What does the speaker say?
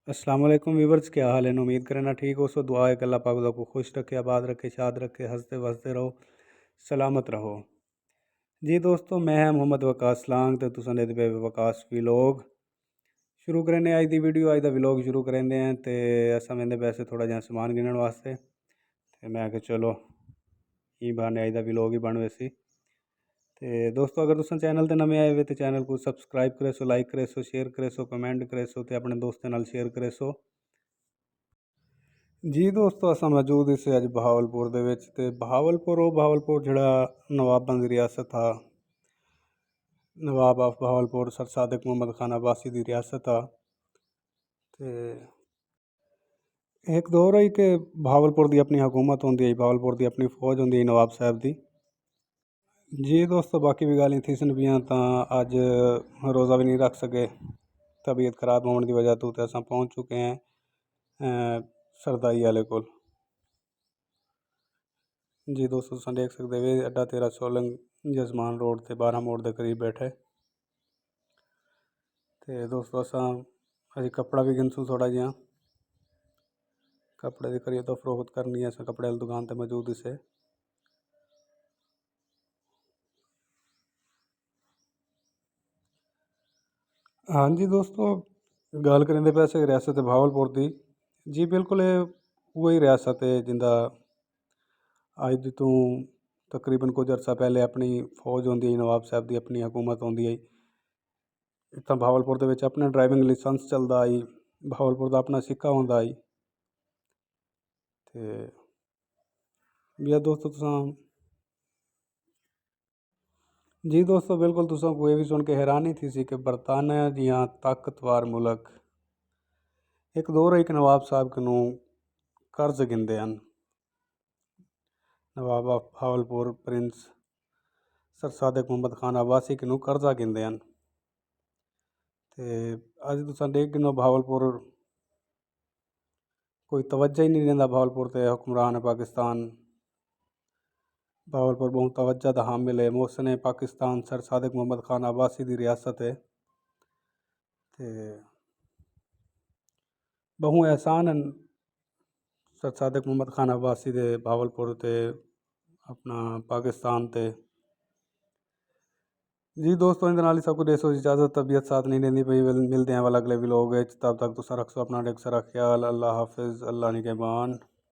अस्सलाम वालेकुम व्यूवर्स, क्या हाल है। उम्मीद करना ठीक हो। सो दुआ है कि अल्लाह पाक आपको खुश रखे, आबाद रखे, शाद रखे, हंसते वसते रहो, सलामत रहो। जी दोस्तों, मैं मोहम्मद वकास लांग तो तुसां दे पे वकास व्लॉग शुरू करने अज दी वीडियो अज दा व्लॉग शुरू करेंदे हैं। तो असां वेंदे पैसे थोड़ा जिहा समान गिनने वास्ते, तो मैं आखेआ चलो ई बहाने अज दा व्लॉग ही बन वैसी। तो दोस्तों, अगर तुम चैनल ते नवे आए हुए तो चैनल को सबसक्राइब करे सो, लाइक करे सो, शेयर करे सो, कमेंट करे सो, तो अपने दोस्तों नाल शेयर करे सो। जी दोस्तों, असां मौजूद इस अज बहावलपुर दे विच। ते बहावलपुर जिहड़ा नवाबां दी रियासत आ, नवाब ऑफ बहावलपुर सर सादिक मुहम्मद खान अब्बासी दी रियासत आ। ते एक दौर है कि बहावलपुर दी अपनी हुकूमत होंदी आई, बहावलपुर दी अपनी फौज होंदी आई नवाब साहब दी। जी दोस्तों, बाकी भी गल्लां थी पियां तां अज रोज़ा भी नहीं रख सके तबीयत खराब होने की वजह तो असां पहुँच चुके हैं सरदाई आले कोल। जी दोस्तों, तुम देख सकते वे अड्डा 13 सोलंग जजमान रोड ते 12 मोड़ के करीब बैठे। तो दोस्तों, असां अभी कपड़ा भी गिनसूँ थोड़ा जिहा, कपड़े की खरीद फरोख्त करनी है। असां कपड़े वाली दुकान पर मौजूद इसे। हाँ जी दोस्तों, गल करें पैसे रियासत बहावलपुर की। जी बिल्कुल, वही रियासत है जिंदा अज तो तकरीबन कुछ अरसा पहले अपनी फौज होंदी आई, नवाब साहब की अपनी हुकूमत होंदी आई। इतना बहावलपुर के अपना ड्राइविंग लाइसेंस चलता आई, बहावलपुर का अपना सिक्का होंदा आई। तो भैया दोस्तों तुसां जी दोस्तों, बिल्कुल तुसां को ये भी सुन के हैरानी थी सी कि बरतानिया जियां ताकतवर मुल्क एक दौर एक नवाब साहब को कर्ज गिनते हैं। Nawab of Bahawalpur prince sir Sadiq Muhammad Khan Abbasi को कर्जा गिनते हैं। तो अज तुसां देख गिनो बहावलपुर कोई तवज्जो ही नहीं देंदा। बहावलपुर ते हुक्मरान पाकिस्तान बहावलपुर बहुत तवज्जो दा हामिल है। मोहसिन पाकिस्तान सर सादिक मुहम्मद खान अब्बासी की रियासत है। तो बहु एहसान हैं सर सादिक मुहम्मद खान अब्बासी दे बहावलपुर ते अपना पाकिस्तान ते। जी दोस्तों, इन नाल ही सब कुछ देसो इजाज़त, तबीयत साथ नहीं देंदी पई। मिलते हैं वाला अगले व्लॉग। तब तक तुसां रखो अपना ढेर सारा ख्याल। अल्लाह हाफिज़, अल्लाह निगहबान।